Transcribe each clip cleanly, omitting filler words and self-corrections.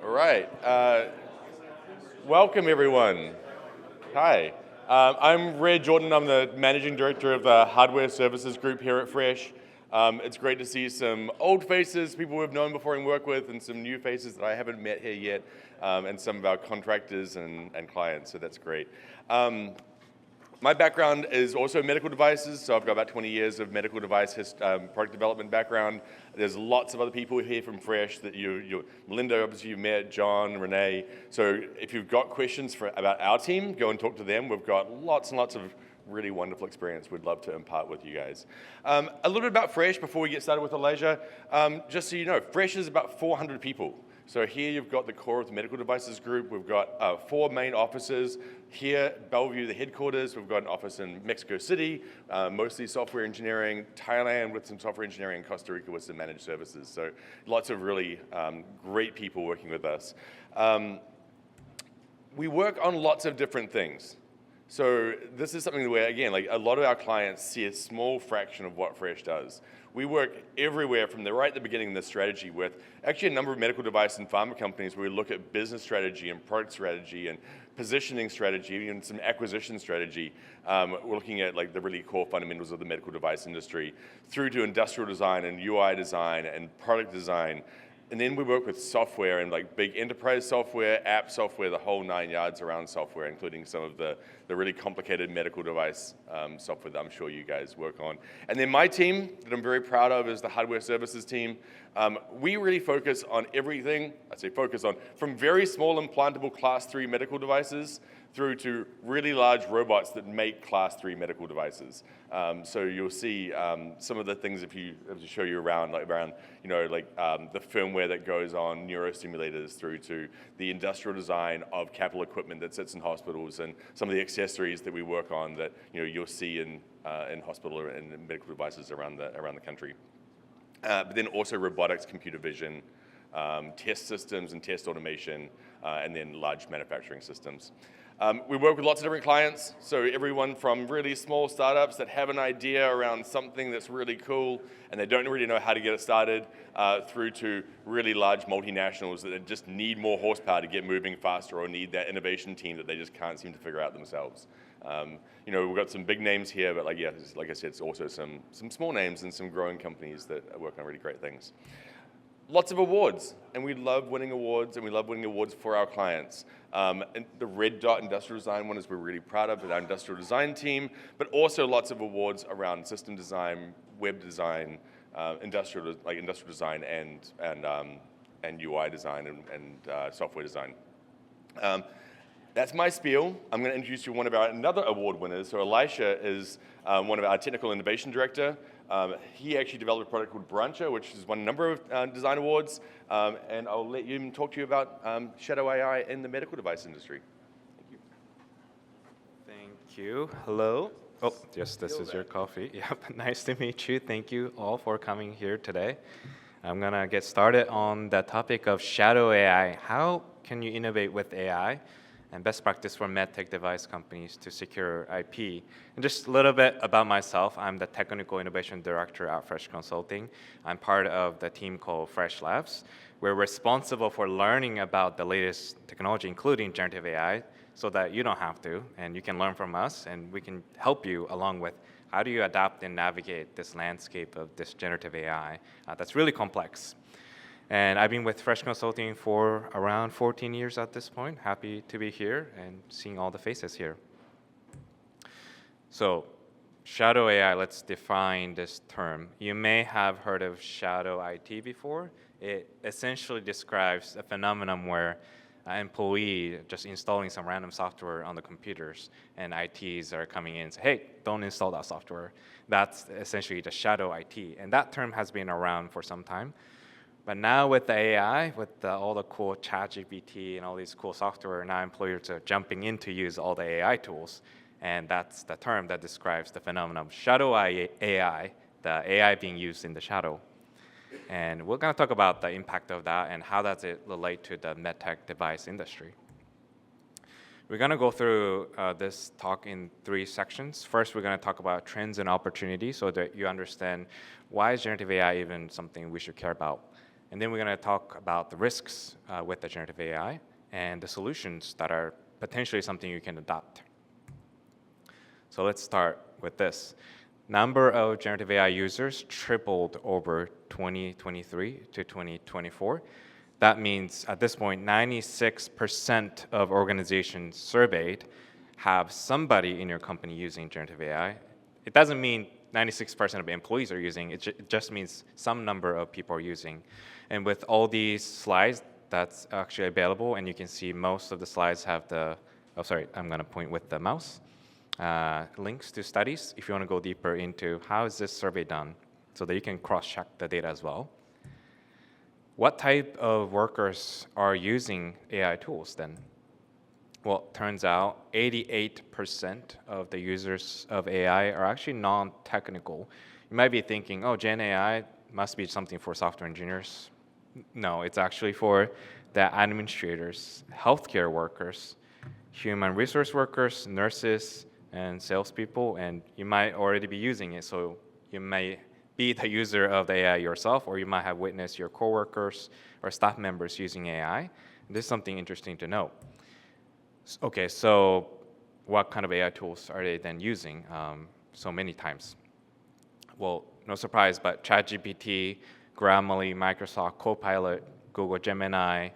All right. Welcome, everyone. Hi. I'm Red Jordan. I'm the Managing Director of the Hardware Services Group here at Fresh. It's great to see some old faces, people we've known before and worked with, and some new faces that I haven't met here yet, and some of our contractors and clients, so that's great. My background is also medical devices, so I've got about 20 years of medical device product development background. There's lots of other people here from Fresh that Melinda, obviously you've met, John, Renee. So if you've got questions about our team, go and talk to them. We've got lots and lots of really wonderful experience we'd love to impart with you guys. A little bit about Fresh before we get started with Elisha. Just so you know, Fresh is about 400 people. So here you've got the core of the medical devices group. We've got 4 main offices. Here, Bellevue, the headquarters. We've got an office in Mexico City, mostly software engineering, Thailand with some software engineering, and Costa Rica with some managed services. So lots of really great people working with us. We work on lots of different things. So this is something where, again, like a lot of our clients see a small fraction of what Fresh does. We work everywhere from right at the beginning of the strategy with actually a number of medical device and pharma companies where we look at business strategy and product strategy and positioning strategy and some acquisition strategy. We're looking at like the really core fundamentals of the medical device industry through to industrial design and UI design and product design. And then we work with software and like big enterprise software, app software, the whole 9 yards around software, including some of the really complicated medical device software that I'm sure you guys work on. And then my team that I'm very proud of is the hardware services team. We really focus on everything, from very small implantable class 3 medical devices through to really large robots that make class 3 medical devices. So you'll see some of the things if you show you around the firmware that goes on neurostimulators through to the industrial design of capital equipment that sits in hospitals and some of the accessories that we work on that you'll see in hospital and medical devices around the country. But then also robotics, computer vision, test systems and test automation, and then large manufacturing systems. We work with lots of different clients, so everyone from really small startups that have an idea around something that's really cool and they don't really know how to get it started, through to really large multinationals that just need more horsepower to get moving faster or need that innovation team that they just can't seem to figure out themselves. We've got some big names here, but like I said, it's also some small names and some growing companies that work on really great things. Lots of awards, and we love winning awards, and we love winning awards for our clients. And the Red Dot Industrial Design one is we're really proud of with our industrial design team, but also lots of awards around system design, web design, industrial design, and UI design and software design. That's my spiel. I'm going to introduce you to one of our another award winners. So Elisha is one of our technical innovation director. He actually developed a product called Brancha, which has won a number of design awards, and I'll let him talk to you about shadow AI in the medical device industry. Thank you. Thank you. Hello. Oh, yes, this is your coffee. Yep, nice to meet you. Thank you all for coming here today. I'm going to get started on the topic of shadow AI. How can you innovate with AI? And best practice for medtech device companies to secure IP. And just a little bit about myself. I'm the Technical Innovation Director at Fresh Consulting. I'm part of the team called Fresh Labs. We're responsible for learning about the latest technology, including generative AI, so that you don't have to, and you can learn from us, and we can help you along with how do you adapt and navigate this landscape of this generative AI that's really complex. And I've been with Fresh Consulting for around 14 years at this point. Happy to be here and seeing all the faces here. So, shadow AI, let's define this term. You may have heard of shadow IT before. It essentially describes a phenomenon where an employee just installing some random software on the computers and ITs are coming in and say, hey, don't install that software. That's essentially the shadow IT. And that term has been around for some time. But now with the AI, with all the cool ChatGPT and all these cool software, now employers are jumping in to use all the AI tools. And that's the term that describes the phenomenon of shadow AI, the AI being used in the shadow. And we're going to talk about the impact of that and how does it relate to the medtech device industry. We're going to go through this talk in 3 sections. First, we're going to talk about trends and opportunities so that you understand why is generative AI even something we should care about. And then we're going to talk about the risks with the generative AI and the solutions that are potentially something you can adopt. So let's start with this. Number of generative AI users tripled over 2023 to 2024. That means at this point, 96% of organizations surveyed have somebody in your company using generative AI. It doesn't mean 96% of employees are using, it just means some number of people are using. And with all these slides, that's actually available, and you can see most of the slides have I'm gonna point with the mouse, links to studies if you wanna go deeper into how is this survey done, so that you can cross-check the data as well. What type of workers are using AI tools then? Well, turns out 88% of the users of AI are actually non-technical. You might be thinking, oh, Gen AI must be something for software engineers. No, it's actually for the administrators, healthcare workers, human resource workers, nurses, and salespeople, and you might already be using it, so you may be the user of the AI yourself, or you might have witnessed your coworkers or staff members using AI. This is something interesting to know. Okay, so what kind of AI tools are they then using so many times? Well, no surprise, but ChatGPT, Grammarly, Microsoft Copilot, Google Gemini,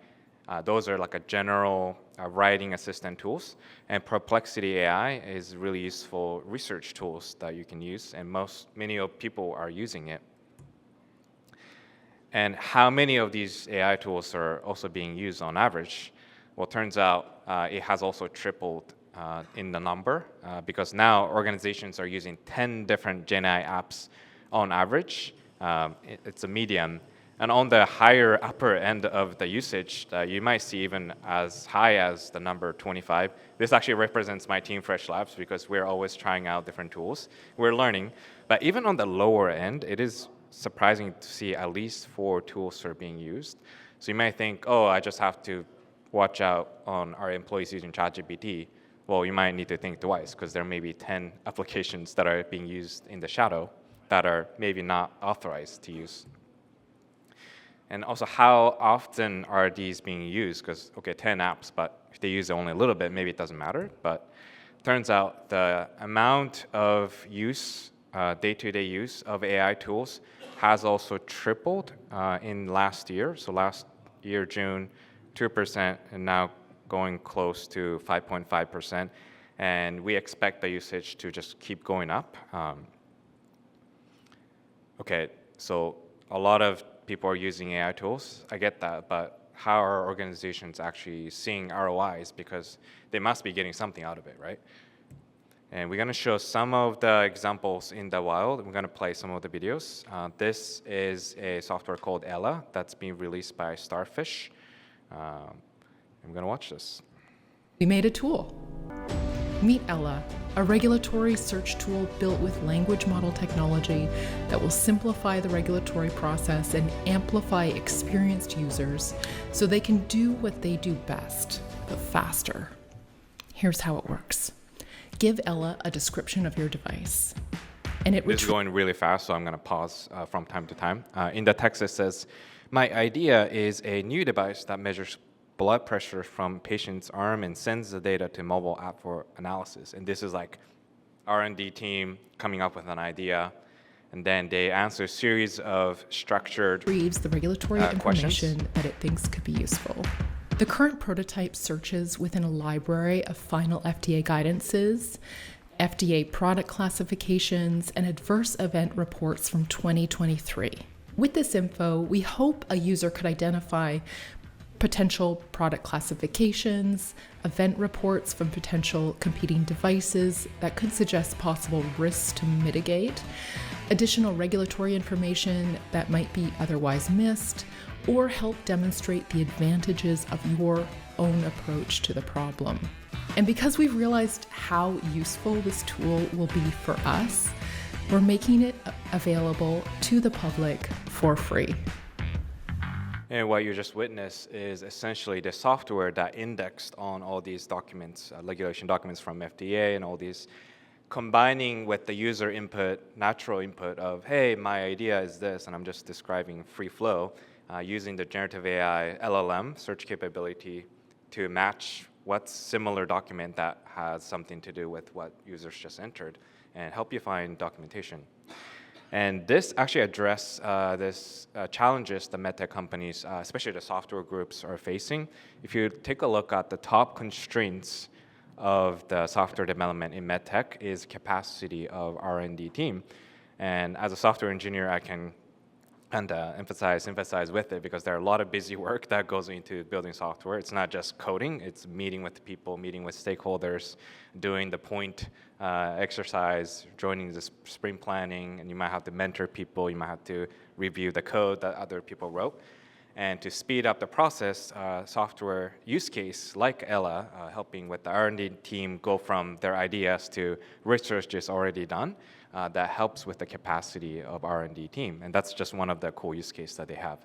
those are like a general writing assistant tools. And Perplexity AI is really useful research tools that you can use, and many of people are using it. And how many of these AI tools are also being used on average? Well, it turns out it has also tripled in the number because now organizations are using 10 different GenAI apps on average. It's a median. And on the higher upper end of the usage, you might see even as high as the number 25. This actually represents my team, Fresh Labs, because we're always trying out different tools. We're learning. But even on the lower end, it is surprising to see at least 4 tools are being used. So you might think, oh, I just have to watch out on our employees using ChatGPT. Well, you might need to think twice because there may be 10 applications that are being used in the shadow that are maybe not authorized to use. And also, how often are these being used? Because, okay, 10 apps, but if they use it only a little bit, maybe it doesn't matter. But turns out the amount of use, day-to-day use of AI tools has also tripled in last year. So last year, June, 2%, and now going close to 5.5%. And we expect the usage to just keep going up. Okay, so a lot of people are using AI tools. I get that, but how are organizations actually seeing ROIs? Because they must be getting something out of it, right? And we're going to show some of the examples in the wild. We're going to play some of the videos. This is a software called Ella that's being released by Starfish. I'm going to watch this. We made a tool. Meet Ella, a regulatory search tool built with language model technology that will simplify the regulatory process and amplify experienced users so they can do what they do best, but faster. Here's how it works. Give Ella a description of your device. And This is going really fast, so I'm going to pause from time to time. In the text, it says, my idea is a new device that measures blood pressure from patient's arm and sends the data to mobile app for analysis. And this is like R&D team coming up with an idea, and then they answer a series of structured retrieves the regulatory information questions that it thinks could be useful. The current prototype searches within a library of final FDA guidances, FDA product classifications, and adverse event reports from 2023. With this info, we hope a user could identify potential product classifications, event reports from potential competing devices that could suggest possible risks to mitigate, additional regulatory information that might be otherwise missed, or help demonstrate the advantages of your own approach to the problem. And because we've realized how useful this tool will be for us, we're making it available to the public for free. And what you just witnessed is essentially the software that indexed on all these documents, regulation documents from FDA and all these, combining with the user input, natural input of, hey, my idea is this, and I'm just describing free flow. using the generative AI LLM search capability to match what's similar document that has something to do with what users just entered and help you find documentation. And this actually addresses this challenges the medtech companies, especially the software groups, are facing. If you take a look at the top constraints of the software development in medtech is capacity of R&D team. And as a software engineer, I can emphasize with it because there are a lot of busy work that goes into building software. It's not just coding, it's meeting with people, meeting with stakeholders, doing the point exercise, joining the sprint planning, and you might have to mentor people, you might have to review the code that other people wrote. And to speed up the process, software use case like Ella, helping with the R&D team go from their ideas to research is already done, that helps with the capacity of R&D team. And that's just one of the cool use cases that they have.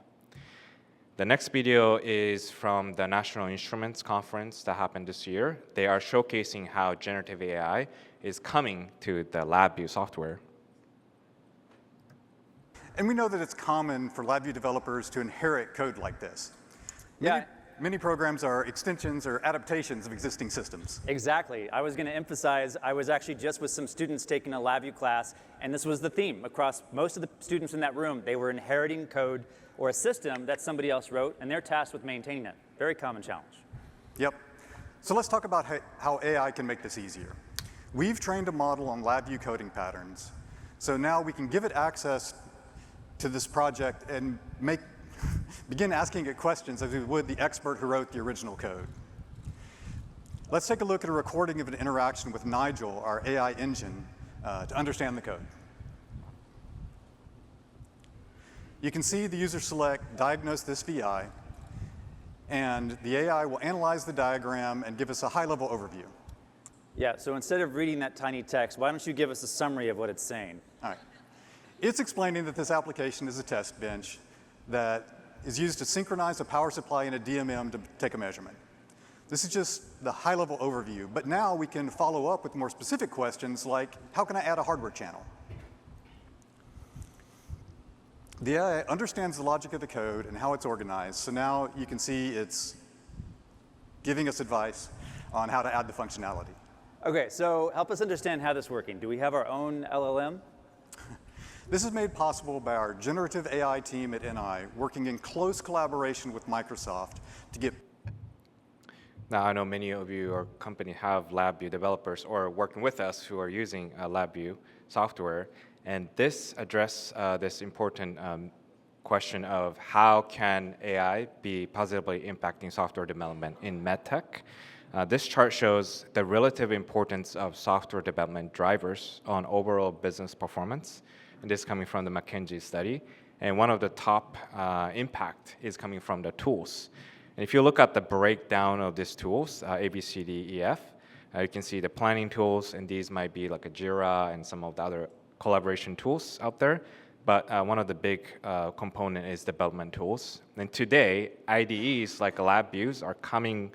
The next video is from the National Instruments Conference that happened this year. They are showcasing how generative AI is coming to the LabVIEW software. And we know that it's common for LabVIEW developers to inherit code like this. Many programs are extensions or adaptations of existing systems. Exactly. I was going to emphasize, I was actually just with some students taking a LabVIEW class, and this was the theme across most of the students in that room. They were inheriting code or a system that somebody else wrote, and they're tasked with maintaining it. Very common challenge. Yep. So let's talk about how AI can make this easier. We've trained a model on LabVIEW coding patterns, so now we can give it access to this project and begin asking it questions as we would the expert who wrote the original code. Let's take a look at a recording of an interaction with Nigel, our AI engine, to understand the code. You can see the user select diagnose this VI, and the AI will analyze the diagram and give us a high-level overview. Yeah, so instead of reading that tiny text, why don't you give us a summary of what it's saying? All right. It's explaining that this application is a test bench that is used to synchronize a power supply and a DMM to take a measurement. This is just the high-level overview, but now we can follow up with more specific questions like, how can I add a hardware channel? The AI understands the logic of the code and how it's organized, so now you can see it's giving us advice on how to add the functionality. Okay, so help us understand how this is working. Do we have our own LLM? This is made possible by our generative AI team at NI, working in close collaboration with Microsoft to get. Now, I know many of you or company have LabVIEW developers or working with us who are using LabVIEW software, and this addresses this important question of how can AI be positively impacting software development in medtech. This chart shows the relative importance of software development drivers on overall business performance. And this is coming from the McKinsey study. And one of the top impact is coming from the tools. And if you look at the breakdown of these tools, A, B, C, D, E, F, you can see the planning tools, and these might be like a Jira and some of the other collaboration tools out there. But one of the big component is development tools. And today, IDEs like LabVIEWs are coming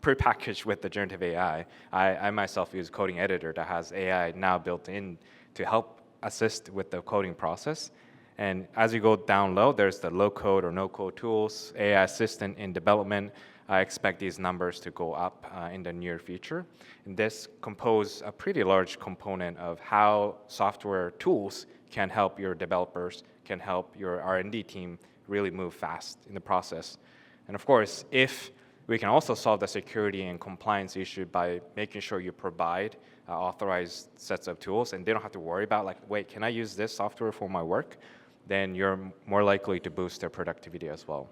prepackaged with the generative AI. I myself use coding editor that has AI now built in to help assist with the coding process. And as you go down low, there's the low code or no code tools, AI assistant in development. I expect these numbers to go up in the near future. And this compose a pretty large component of how software tools can help your developers, can help your R&D team really move fast in the process. And of course, if we can also solve the security and compliance issue by making sure you provide authorized sets of tools, and they don't have to worry about like, wait, can I use this software for my work? Then you're more likely to boost their productivity as well.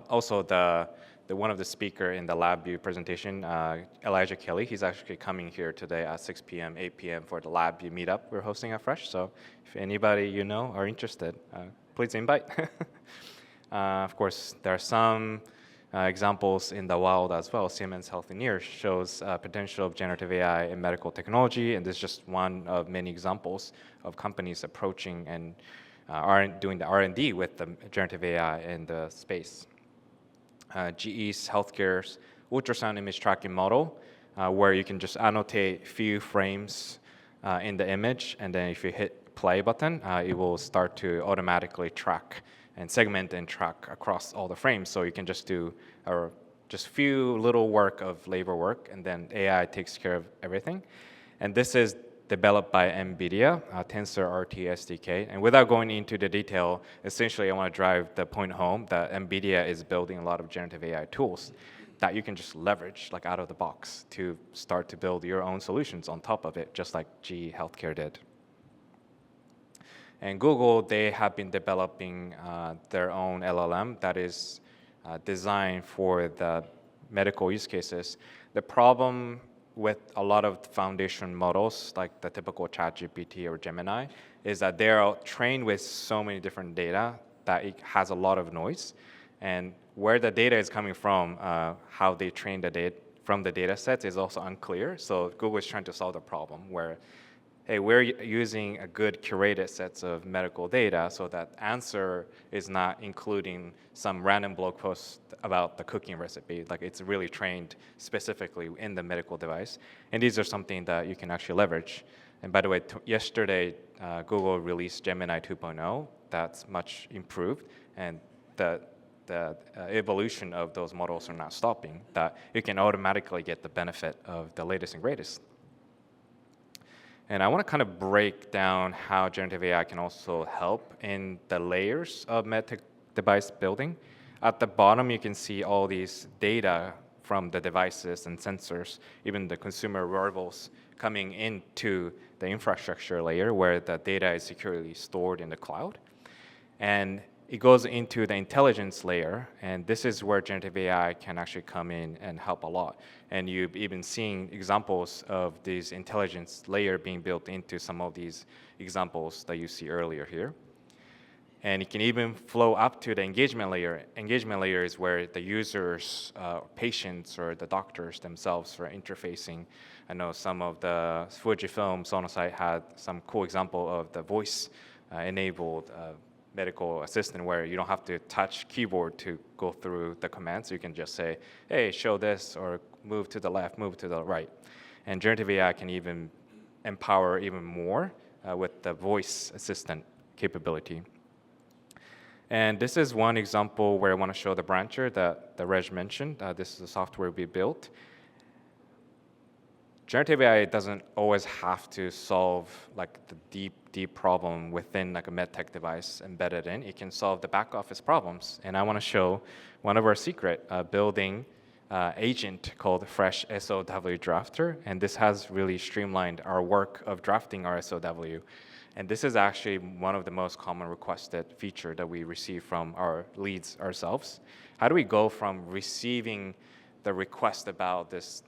Also, one of the speaker in the LabVIEW presentation, Elijah Kelly, he's actually coming here today at 6 p.m., 8 p.m. for the LabVIEW meetup we're hosting at Fresh. So if anybody you know are interested, please invite. Of course, there are some examples in the wild as well. Siemens Healthineers shows potential of generative AI in medical technology, and this is just one of many examples of companies approaching and doing the R&D with the generative AI in the space. GE's healthcare's ultrasound image tracking model, where you can just annotate few frames in the image, and then if you hit play button, it will start to automatically track and segment and track across all the frames. So you can just do just few little labor work, and then AI takes care of everything. And this is developed by NVIDIA, TensorRT SDK. And without going into the detail, essentially I want to drive the point home that NVIDIA is building a lot of generative AI tools that you can just leverage like out of the box to start to build your own solutions on top of it, just like GE Healthcare did. And Google, they have been developing their own LLM that is designed for the medical use cases. The problem with a lot of foundation models, like the typical ChatGPT or Gemini, is that they're trained with so many different data that it has a lot of noise. And where the data is coming from, how they train the data from the data sets is also unclear. So Google is trying to solve the problem where, hey, we're using a good curated sets of medical data so that answer is not including some random blog post about the cooking recipe. Like it's really trained specifically in the medical device. And these are something that you can actually leverage. And by the way, yesterday, Google released Gemini 2.0. That's much improved. And the evolution of those models are not stopping, that you can automatically get the benefit of the latest and greatest. And I want to kind of break down how generative AI can also help in the layers of medtech device building. At the bottom, you can see all these data from the devices and sensors, even the consumer wearables coming into the infrastructure layer where the data is securely stored in the cloud. And it goes into the intelligence layer, and this is where generative AI can actually come in and help a lot. And you've even seen examples of this intelligence layer being built into some of these examples that you see earlier here. And it can even flow up to the engagement layer. Engagement layer is where the users, patients, or the doctors themselves are interfacing. I know some of the Fujifilm Sonosite had some cool example of the voice-enabled medical assistant where you don't have to touch keyboard to go through the commands. You can just say, hey, show this, or move to the left, move to the right. And generative AI can even empower even more with the voice assistant capability. And this is one example where I want to show the brancher that Reg mentioned. This is the software we built. Generative AI doesn't always have to solve like the deep problem within like a medtech device embedded in. It can solve the back office problems. And I want to show one of our secret building agent called Fresh SOW Drafter. And this has really streamlined our work of drafting our SOW. And this is actually one of the most common requested feature that we receive from our leads ourselves. How do we go from receiving the request about this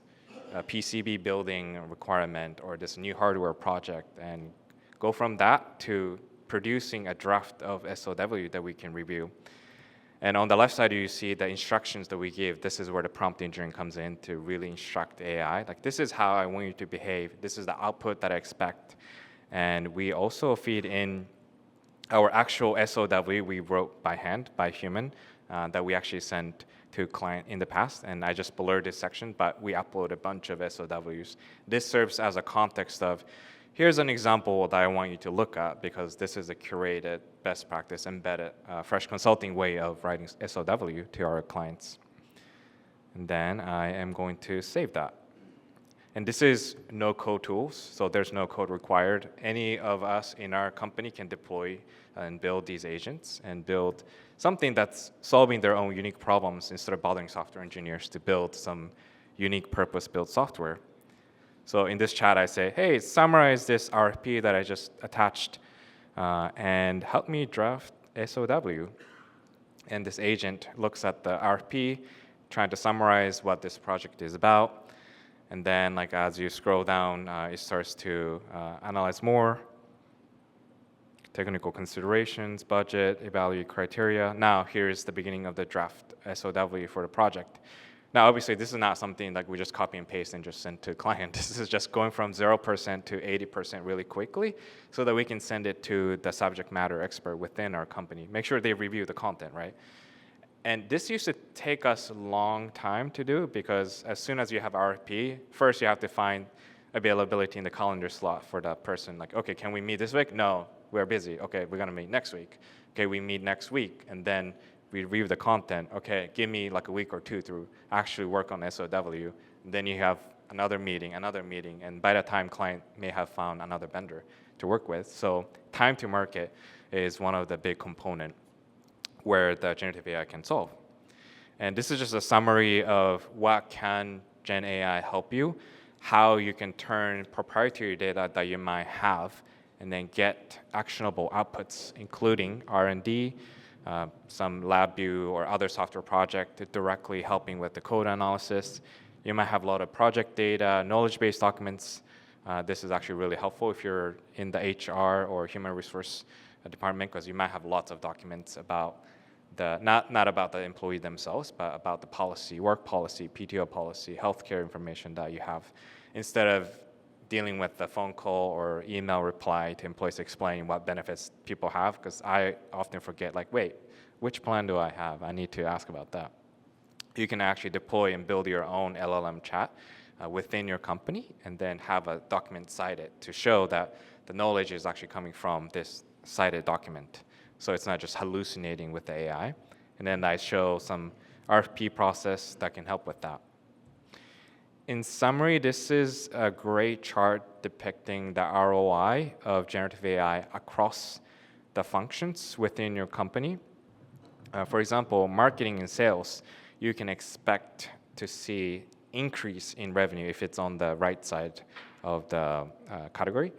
PCB building requirement or this new hardware project and go from that to producing a draft of SOW that we can review? And on the left side, you see the instructions that we give. This is where the prompt engineering comes in to really instruct AI. Like, this is how I want you to behave. This is the output that I expect. And we also feed in our actual SOW we wrote by hand, by human, that we actually sent to client in the past. And I just blurred this section, but we upload a bunch of SOWs. This serves as a context of, here's an example that I want you to look at because this is a curated, best practice, embedded, fresh consulting way of writing SOW to our clients. And then I am going to save that. And this is no-code tools, so there's no code required. Any of us in our company can deploy and build these agents and build something that's solving their own unique problems instead of bothering software engineers to build some unique purpose-built software. So in this chat, I say, hey, summarize this RFP that I just attached and help me draft SOW. And this agent looks at the RFP, trying to summarize what this project is about. And then, like, as you scroll down, it starts to analyze more. Technical considerations, budget, evaluate criteria. Now, here's the beginning of the draft SOW for the project. Now, obviously, this is not something like we just copy and paste and just send to client. This is just going from 0% to 80% really quickly so that we can send it to the subject matter expert within our company. Make sure they review the content, right? And this used to take us a long time to do because as soon as you have RFP, first you have to find availability in the calendar slot for that person. Like, okay, can we meet this week? No, we're busy. Okay, we're gonna meet next week. Okay, we meet next week, and then we review the content. Okay, give me like a week or two to actually work on SOW. Then you have another meeting, and by the time client may have found another vendor to work with. So time to market is one of the big component where the generative AI can solve. And this is just a summary of what can Gen AI help you, how you can turn proprietary data that you might have and then get actionable outputs, including R&D, some LabVIEW or other software project directly helping with the code analysis. You might have a lot of project data, knowledge-based documents. This is actually really helpful if you're in the HR or human resource department, because you might have lots of documents about not about the employee themselves, but about the policy, work policy, PTO policy, healthcare information that you have, instead of dealing with the phone call or email reply to employees explaining what benefits people have, because I often forget, like, wait, which plan do I have? I need to ask about that. You can actually deploy and build your own LLM chat within your company, and then have a document cited to show that the knowledge is actually coming from this cited document. So it's not just hallucinating with the AI. And then I show some RFP process that can help with that. In summary, this is a great chart depicting the ROI of generative AI across the functions within your company. For example, marketing and sales, you can expect to see increase in revenue if it's on the right side of the category.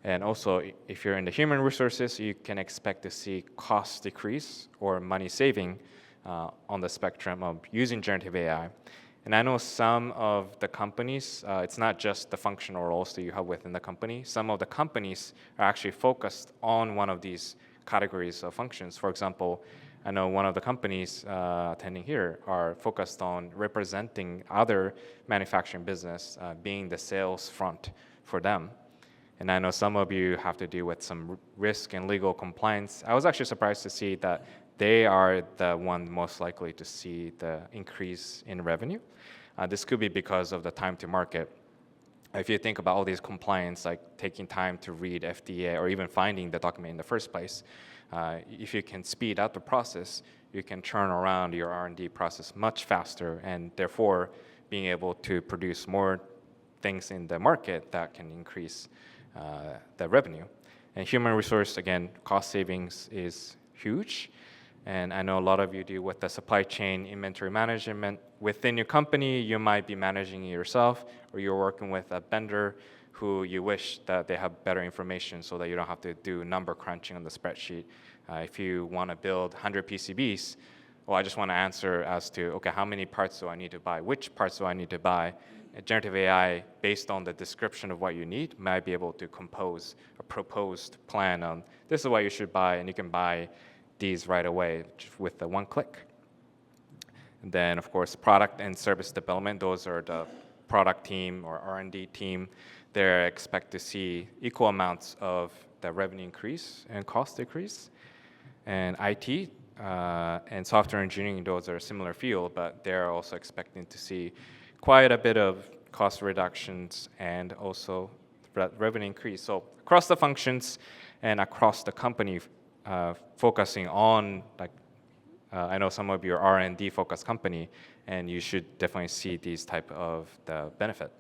And also, if you're in the human resources, you can expect to see cost decrease or money saving on the spectrum of using generative AI. And I know some of the companies, it's not just the functional roles that you have within the company. Some of the companies are actually focused on one of these categories of functions. For example, I know one of the companies attending here are focused on representing other manufacturing business, being the sales front for them. And I know some of you have to deal with some risk and legal compliance. I was actually surprised to see that they are the one most likely to see the increase in revenue. This could be because of the time to market. If you think about all these compliance, like taking time to read FDA or even finding the document in the first place, if you can speed up the process, you can turn around your R&D process much faster, and therefore being able to produce more things in the market that can increase the revenue. And human resource, again, cost savings is huge. And I know a lot of you deal with the supply chain inventory management. Within your company, you might be managing it yourself, or you're working with a vendor who you wish that they have better information so that you don't have to do number crunching on the spreadsheet. If you want to build 100 PCBs, well, I just want to answer as to, okay, how many parts do I need to buy? Which parts do I need to buy? Generative AI, based on the description of what you need, might be able to compose a proposed plan on this is what you should buy, and you can buy these right away with the one click. And then, of course, product and service development, those are the product team or R&D team. They expect to see equal amounts of the revenue increase and cost decrease. And IT and software engineering, those are a similar field, but they're also expecting to see quite a bit of cost reductions and also revenue increase. So across the functions and across the company, focusing on, like, I know some of your R&D focused company, and you should definitely see these type of the benefit.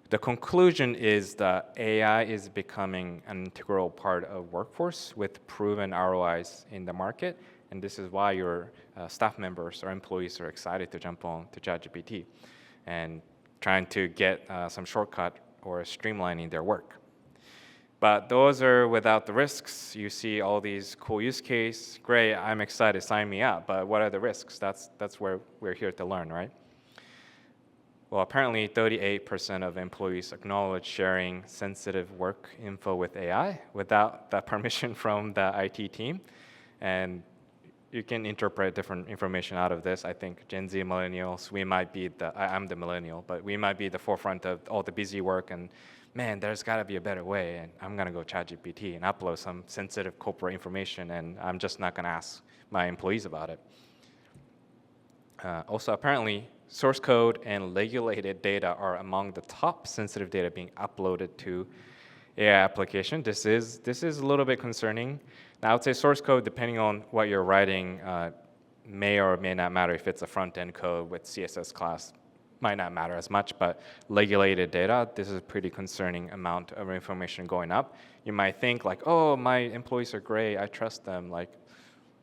The conclusion is that AI is becoming an integral part of workforce with proven ROIs in the market, and this is why your staff members or employees are excited to jump on to ChatGPT and trying to get some shortcut or streamlining their work. But those are without the risks. You see all these cool use case. Great, I'm excited, sign me up. But what are the risks? That's where we're here to learn, right? Well, apparently 38% of employees acknowledge sharing sensitive work info with AI without the permission from the IT team. And you can interpret different information out of this. I think Gen Z millennials, we might be I'm the millennial, but we might be the forefront of all the busy work, and man, there's gotta be a better way, and I'm gonna go ChatGPT and upload some sensitive corporate information, and I'm just not gonna ask my employees about it. Also, apparently, source code and regulated data are among the top sensitive data being uploaded to AI application, this is a little bit concerning. Now, I would say source code, depending on what you're writing, may or may not matter. If it's a front-end code with CSS class, might not matter as much, but regulated data, this is a pretty concerning amount of information going up. You might think like, oh, my employees are great, I trust them. Like,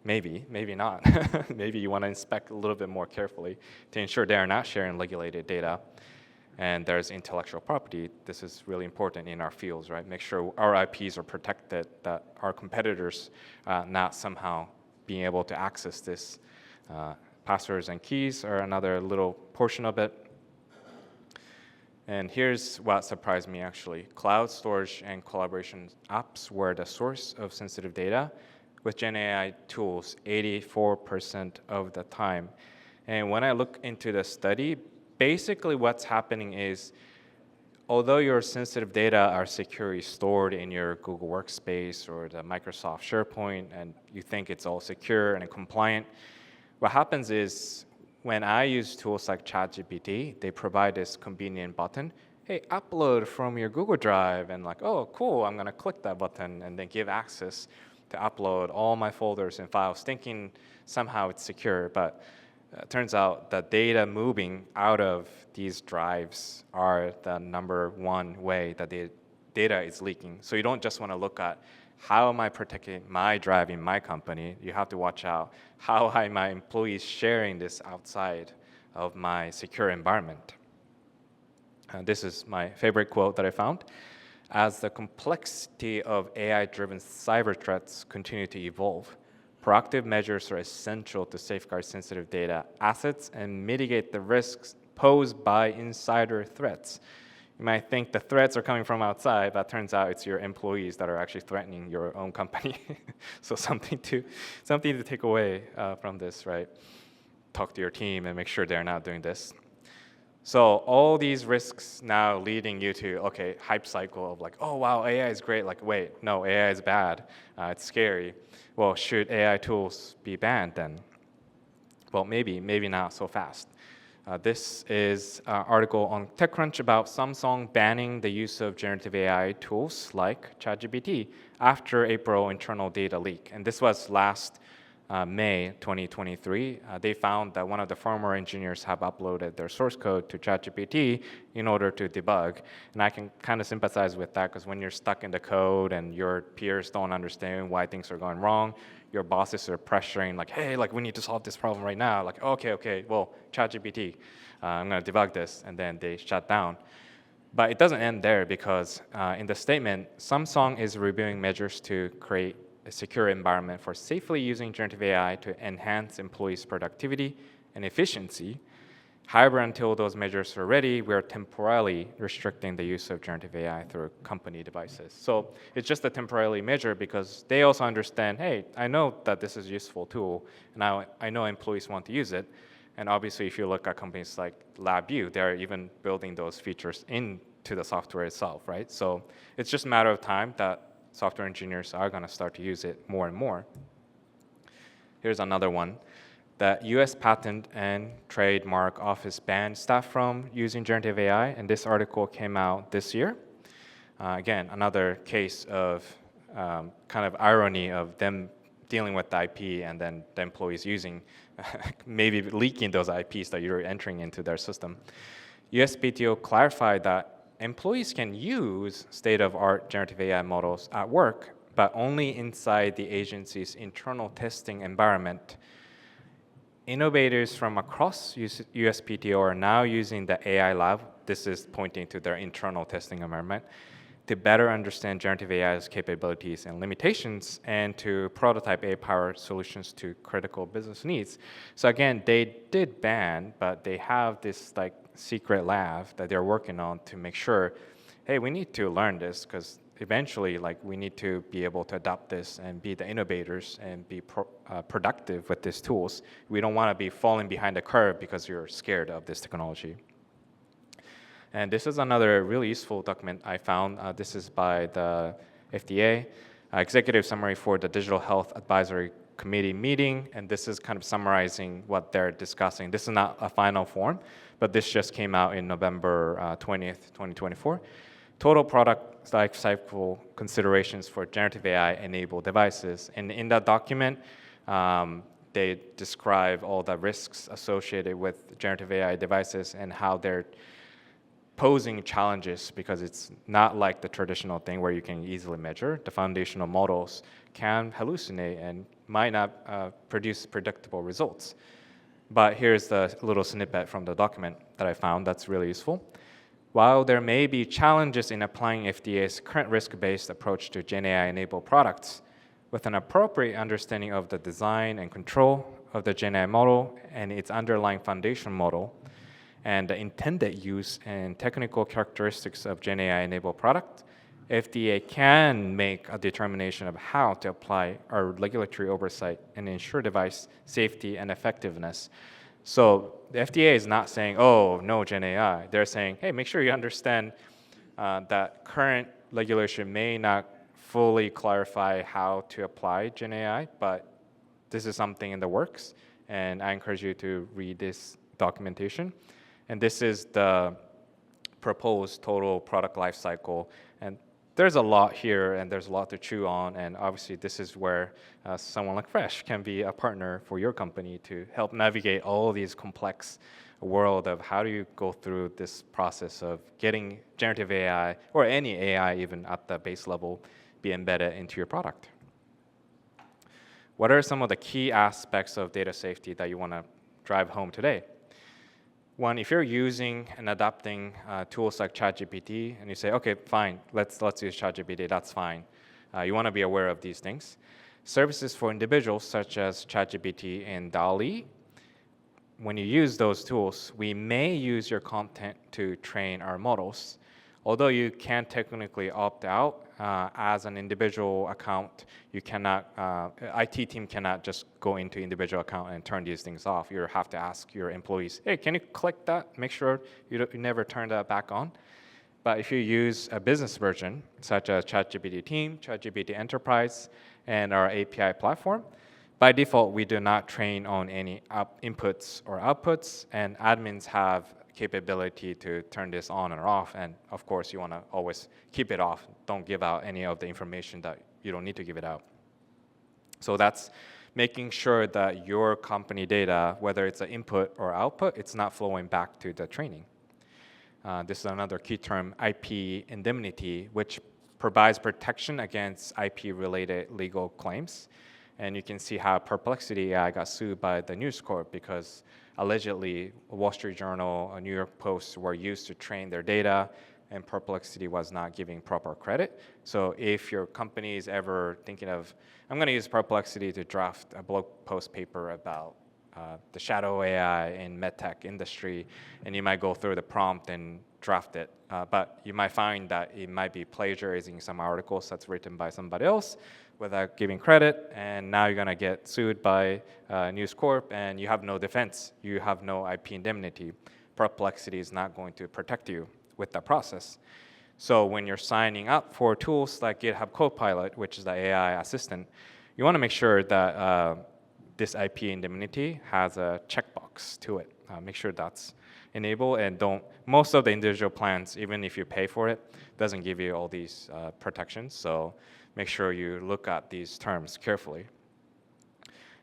maybe not. Maybe you want to inspect a little bit more carefully to ensure they are not sharing regulated data. And there's intellectual property. This is really important in our fields, right? Make sure our IPs are protected, that our competitors not somehow being able to access this. Passwords and keys are another little portion of it. And here's what surprised me actually. Cloud storage and collaboration apps were the source of sensitive data with GenAI tools 84% of the time. And when I look into the study, basically what's happening is, although your sensitive data are securely stored in your Google Workspace or the Microsoft SharePoint, and you think it's all secure and compliant, what happens is when I use tools like ChatGPT, they provide this convenient button, hey, upload from your Google Drive, and like, oh, cool, I'm gonna click that button and then give access to upload all my folders and files, thinking somehow it's secure, but turns out the data moving out of these drives are the number one way that the data is leaking. So you don't just wanna look at how am I protecting my drive in my company? You have to watch out how are my employees sharing this outside of my secure environment. This is my favorite quote that I found. As the complexity of AI-driven cyber threats continue to evolve, proactive measures are essential to safeguard sensitive data assets and mitigate the risks posed by insider threats. You might think the threats are coming from outside, but turns out it's your employees that are actually threatening your own company. So something to take away from this, right? Talk to your team and make sure they're not doing this. So all these risks now leading you to, okay, hype cycle of like, oh wow, AI is great. Like, wait, no, AI is bad. It's scary. Well, should AI tools be banned then? Well, maybe not so fast. This is an article on TechCrunch about Samsung banning the use of generative AI tools like ChatGPT after April internal data leak. And this was last May 2023. They found that one of the firmware engineers have uploaded their source code to ChatGPT in order to debug. And I can kind of sympathize with that because when you're stuck in the code and your peers don't understand why things are going wrong, your bosses are pressuring like, hey, like we need to solve this problem right now. Like, okay, well, ChatGPT, I'm gonna debug this, and then they shut down. But it doesn't end there because in the statement, Samsung is reviewing measures to create a secure environment for safely using generative AI to enhance employees' productivity and efficiency. However, until those measures are ready, we're temporarily restricting the use of generative AI through company devices. So it's just a temporary measure because they also understand, hey, I know that this is a useful tool, and I know employees want to use it. And obviously, if you look at companies like LabVIEW, they're even building those features into the software itself, right? So it's just a matter of time that software engineers are going to start to use it more and more. Here's another one. The US Patent and Trademark Office banned staff from using generative AI, and this article came out this year. Again, another case of kind of irony of them dealing with the IP and then the employees using, maybe leaking those IPs that you're entering into their system. USPTO clarified that employees can use state-of-art generative AI models at work, but only inside the agency's internal testing environment. Innovators from across USPTO are now using the AI lab, this is pointing to their internal testing environment, to better understand generative AI's capabilities and limitations and to prototype AI-powered solutions to critical business needs. So again, they did ban, but they have this like secret lab that they're working on to make sure, hey, we need to learn this because eventually like we need to be able to adopt this and be the innovators and be productive with these tools. We don't want to be falling behind the curve because you're scared of this technology. And this is another really useful document I found. This is by the FDA, executive summary for the Digital Health Advisory Committee meeting, and this is kind of summarizing what they're discussing. This is not a final form, but this just came out in November 20th, 2024. total product life cycle considerations for generative AI-enabled devices. And in that document, they describe all the risks associated with generative AI devices and how they're posing challenges because it's not like the traditional thing where you can easily measure. The foundational models can hallucinate and might not produce predictable results. But here's the little snippet from the document that I found that's really useful. While there may be challenges in applying FDA's current risk-based approach to GenAI-enabled products, with an appropriate understanding of the design and control of the GenAI model and its underlying foundation model, and the intended use and technical characteristics of GenAI-enabled product, FDA can make a determination of how to apply our regulatory oversight and ensure device safety and effectiveness. So the FDA is not saying, oh, no GenAI. They're saying, hey, make sure you understand that current regulation may not fully clarify how to apply GenAI, but this is something in the works, and I encourage you to read this documentation. And this is the proposed total product life cycle. And there's a lot here, and there's a lot to chew on, and obviously this is where someone like Fresh can be a partner for your company to help navigate all these complex world of how do you go through this process of getting generative AI, or any AI even at the base level, be embedded into your product. What are some of the key aspects of data safety that you want to drive home today? One, if you're using and adopting tools like ChatGPT, and you say, okay, fine, let's use ChatGPT, that's fine. You want to be aware of these things. Services for individuals such as ChatGPT and DALL-E, when you use those tools, we may use your content to train our models. Although you can technically opt out, as an individual account, you cannot, IT team cannot just go into individual account and turn these things off. You have to ask your employees, hey, can you click that? Make sure you never turn that back on. But if you use a business version, such as ChatGPT Team, ChatGPT Enterprise, and our API platform, by default, we do not train on any inputs or outputs, and admins have capability to turn this on or off, and of course you want to always keep it off. Don't give out any of the information that you don't need to give it out. So that's making sure that your company data, whether it's an input or output, it's not flowing back to the training. This is another key term, IP indemnity, which provides protection against IP-related legal claims. And you can see how Perplexity AI got sued by the News Corp because allegedly Wall Street Journal, New York Post were used to train their data, and Perplexity was not giving proper credit. So if your company is ever thinking of, I'm going to use Perplexity to draft a blog post paper about the shadow AI in medtech industry, and you might go through the prompt and draft it, but you might find that it might be plagiarizing some articles that's written by somebody else without giving credit, and now you're going to get sued by News Corp, and you have no defense. You have no IP indemnity. Perplexity is not going to protect you with that process. So when you're signing up for tools like GitHub Copilot, which is the AI assistant, you want to make sure that this IP indemnity has a checkbox to it. Make sure that's enabled, and most of the individual plans, even if you pay for it, doesn't give you all these protections. So make sure you look at these terms carefully.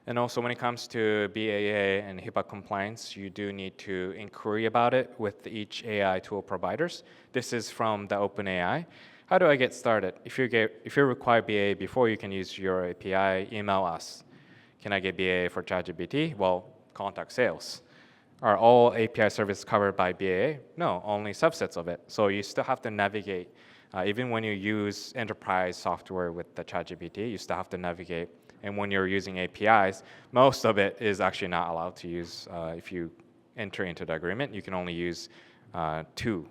And also when it comes to BAA and HIPAA compliance, you do need to inquiry about it with each AI tool providers. This is from the OpenAI. How do I get started? If you require BAA before you can use your API, email us. Can I get BAA for ChatGPT? Well, contact sales. Are all API services covered by BAA? No, only subsets of it. So you still have to navigate. Even when you use enterprise software with the ChatGPT, you still have to navigate. And when you're using APIs, most of it is actually not allowed to use. If you enter into the agreement, you can only use 2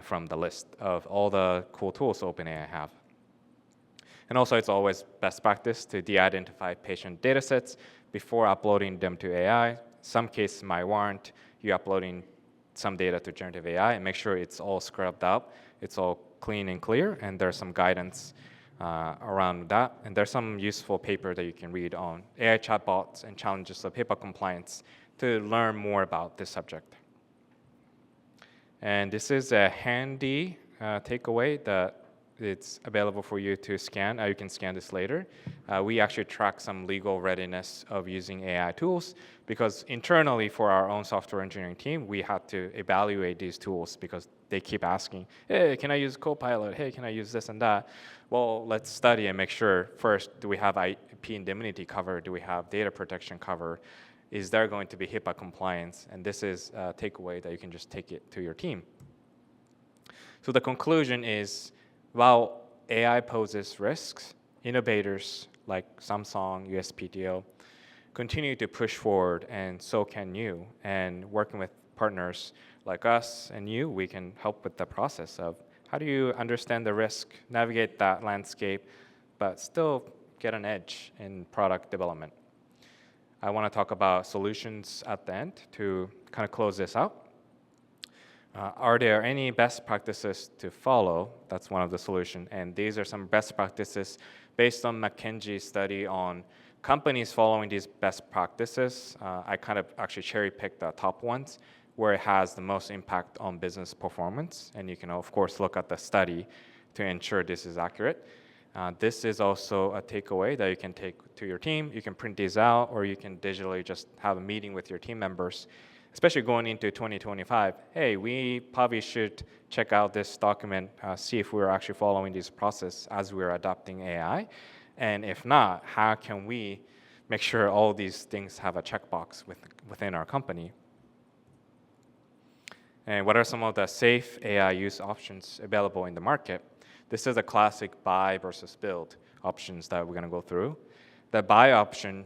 from the list of all the cool tools OpenAI have. And also, it's always best practice to de-identify patient data sets before uploading them to AI. Some cases might warrant you uploading some data to generative AI, and make sure it's all scrubbed out, it's all clean and clear, and there's some guidance around that. And there's some useful paper that you can read on AI chatbots and challenges of HIPAA compliance to learn more about this subject. And this is a handy takeaway that it's available for you to scan. You can scan this later. We actually track some legal readiness of using AI tools because internally for our own software engineering team, we had to evaluate these tools because they keep asking, hey, can I use Copilot? Hey, can I use this and that? Well, let's study and make sure first, do we have IP indemnity cover? Do we have data protection cover? Is there going to be HIPAA compliance? And this is a takeaway that you can just take it to your team. So the conclusion is, while AI poses risks, innovators like Samsung, USPTO continue to push forward, and so can you. And working with partners like us and you, we can help with the process of how do you understand the risk, navigate that landscape, but still get an edge in product development. I want to talk about solutions at the end to kind of close this out. Are there any best practices to follow? That's one of the solutions. And these are some best practices based on McKinsey's study on companies following these best practices. I kind of actually cherry-picked the top ones where it has the most impact on business performance. And you can, of course, look at the study to ensure this is accurate. This is also a takeaway that you can take to your team. You can print these out, or you can digitally just have a meeting with your team members, especially going into 2025. Hey, we probably should check out this document, see if we're actually following this process as we're adopting AI. And if not, how can we make sure all these things have a checkbox within our company? And what are some of the safe AI use options available in the market? This is a classic buy versus build options that we're going to go through. The buy option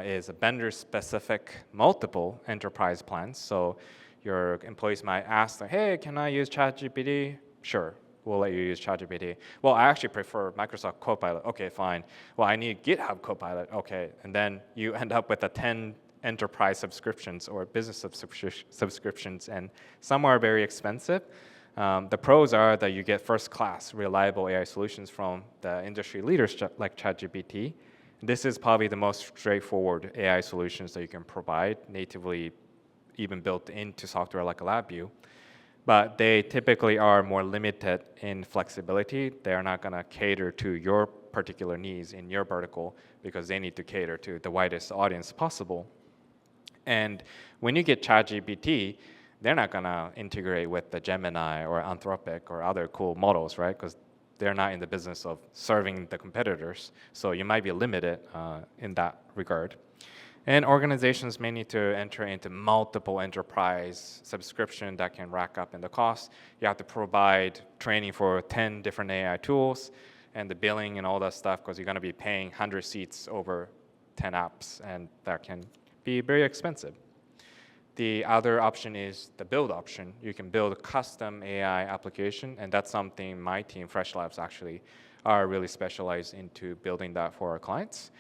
is a vendor-specific multiple enterprise plans. So your employees might ask, hey, can I use ChatGPT? Sure, we'll let you use ChatGPT. Well, I actually prefer Microsoft Copilot. Okay, fine. Well, I need GitHub Copilot. Okay, and then you end up with 10 enterprise subscriptions or business subscriptions, and some are very expensive. The pros are that you get first-class, reliable AI solutions from the industry leaders like ChatGPT. This is probably the most straightforward AI solutions that you can provide, natively even built into software like LabVIEW. But they typically are more limited in flexibility. They're not going to cater to your particular needs in your vertical because they need to cater to the widest audience possible. And when you get ChatGPT, they're not going to integrate with the Gemini or Anthropic or other cool models, right? Because they're not in the business of serving the competitors. So you might be limited in that regard. And organizations may need to enter into multiple enterprise subscription that can rack up in the cost. You have to provide training for 10 different AI tools and the billing and all that stuff because you're going to be paying 100 seats over 10 apps, and that can be very expensive. The other option is the build option. You can build a custom AI application, and that's something my team, Fresh Labs, actually are really specialized into building that for our clients.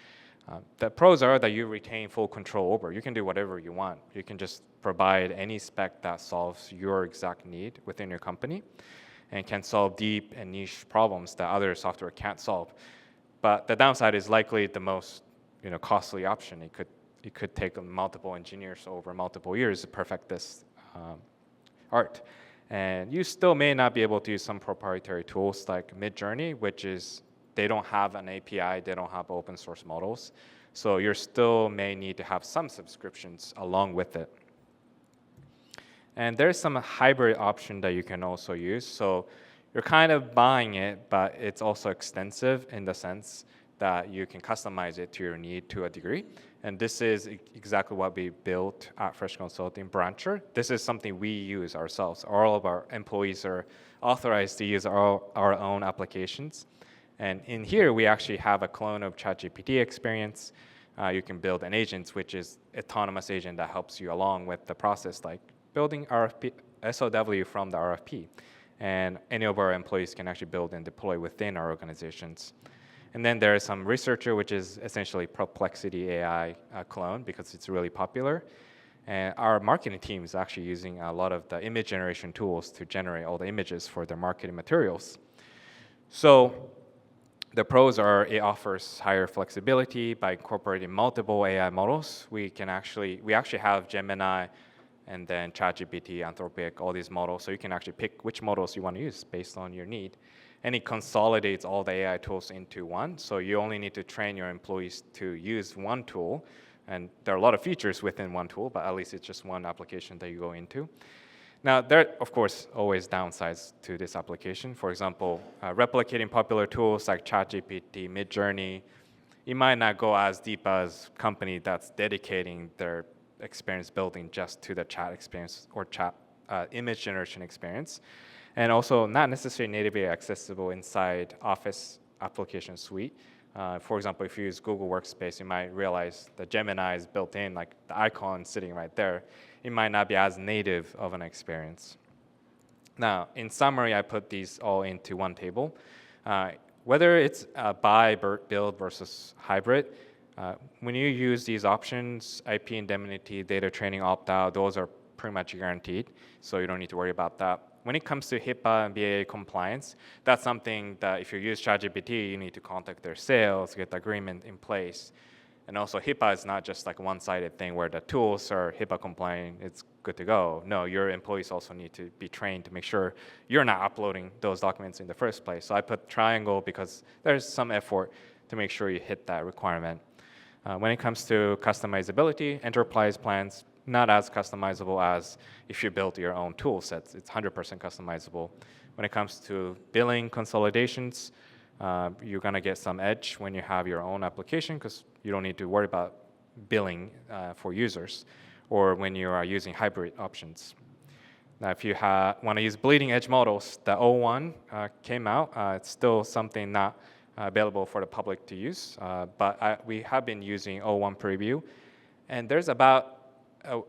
The pros are that you retain full control over. You can do whatever you want. You can just provide any spec that solves your exact need within your company and can solve deep and niche problems that other software can't solve. But the downside is likely the most costly option. It could take multiple engineers over multiple years to perfect this art. And you still may not be able to use some proprietary tools like Midjourney, which is, they don't have an API, they don't have open source models. So you still may need to have some subscriptions along with it. And there's some hybrid option that you can also use. So you're kind of buying it, but it's also extensive in the sense that you can customize it to your need to a degree. And this is exactly what we built at Fresh Consulting Brancher. This is something we use ourselves. All of our employees are authorized to use our own applications. And in here, we actually have a clone of ChatGPT experience. You can build an agent, which is autonomous agent that helps you along with the process, like building RFP, SOW from the RFP. And any of our employees can actually build and deploy within our organizations. And then there is some researcher, which is essentially Perplexity AI clone because it's really popular. And our marketing team is actually using a lot of the image generation tools to generate all the images for their marketing materials. So the pros are it offers higher flexibility by incorporating multiple AI models. We actually have Gemini and then ChatGPT, Anthropic, all these models. So you can actually pick which models you want to use based on your need. And it consolidates all the AI tools into one. So you only need to train your employees to use one tool. And there are a lot of features within one tool, but at least it's just one application that you go into. Now, there are, of course, always downsides to this application. For example, replicating popular tools like ChatGPT, Midjourney, it might not go as deep as a company that's dedicating their experience building just to the chat experience or chat image generation experience. And also not necessarily natively accessible inside Office application suite. For example, if you use Google Workspace, you might realize the Gemini is built in, like the icon sitting right there. It might not be as native of an experience. Now, in summary, I put these all into one table. Whether it's buy, build versus hybrid, when you use these options, IP indemnity, data training, opt-out, those are pretty much guaranteed, so you don't need to worry about that. When it comes to HIPAA and BAA compliance, that's something that if you use ChatGPT, you need to contact their sales, get the agreement in place. And also HIPAA is not just like a one-sided thing where the tools are HIPAA compliant, it's good to go. No, your employees also need to be trained to make sure you're not uploading those documents in the first place. So I put triangle because there's some effort to make sure you hit that requirement. When it comes to customizability, enterprise plans, not as customizable as if you build your own tool sets. It's 100% customizable. When it comes to billing consolidations, you're going to get some edge when you have your own application because you don't need to worry about billing for users or when you are using hybrid options. Now, if you want to use bleeding edge models, the O1 came out. It's still something not available for the public to use, but we have been using O1 preview. And there's about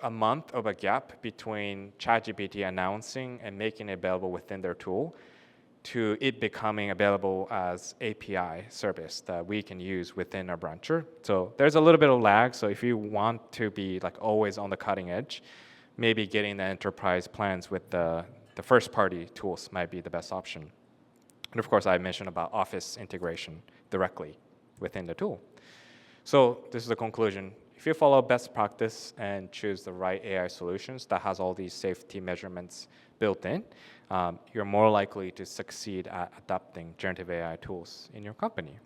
a month of a gap between ChatGPT announcing and making it available within their tool to it becoming available as API service that we can use within our brancher. So there's a little bit of lag. So if you want to be like always on the cutting edge, maybe getting the enterprise plans with the first party tools might be the best option. And of course, I mentioned about Office integration directly within the tool. So this is the conclusion. If you follow best practice and choose the right AI solutions that has all these safety measurements built in, you're more likely to succeed at adopting generative AI tools in your company.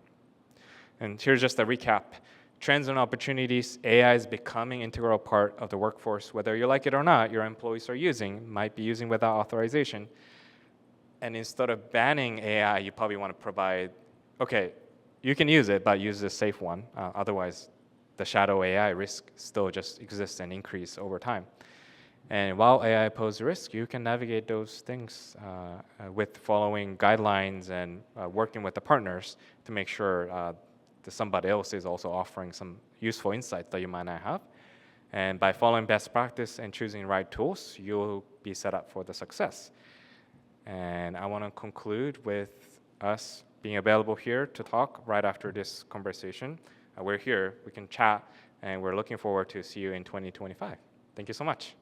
And here's just a recap. Trends and opportunities, AI is becoming an integral part of the workforce. Whether you like it or not, your employees might be using without authorization. And instead of banning AI, you probably want to provide, okay, you can use it, but use a safe one. Otherwise, the shadow AI risk still just exists and increase over time. And while AI poses risk, you can navigate those things with following guidelines and working with the partners to make sure that somebody else is also offering some useful insight that you might not have. And by following best practice and choosing the right tools, you'll be set up for the success. And I want to conclude with us being available here to talk right after this conversation. We're here, we can chat, and we're looking forward to see you in 2025. Thank you so much.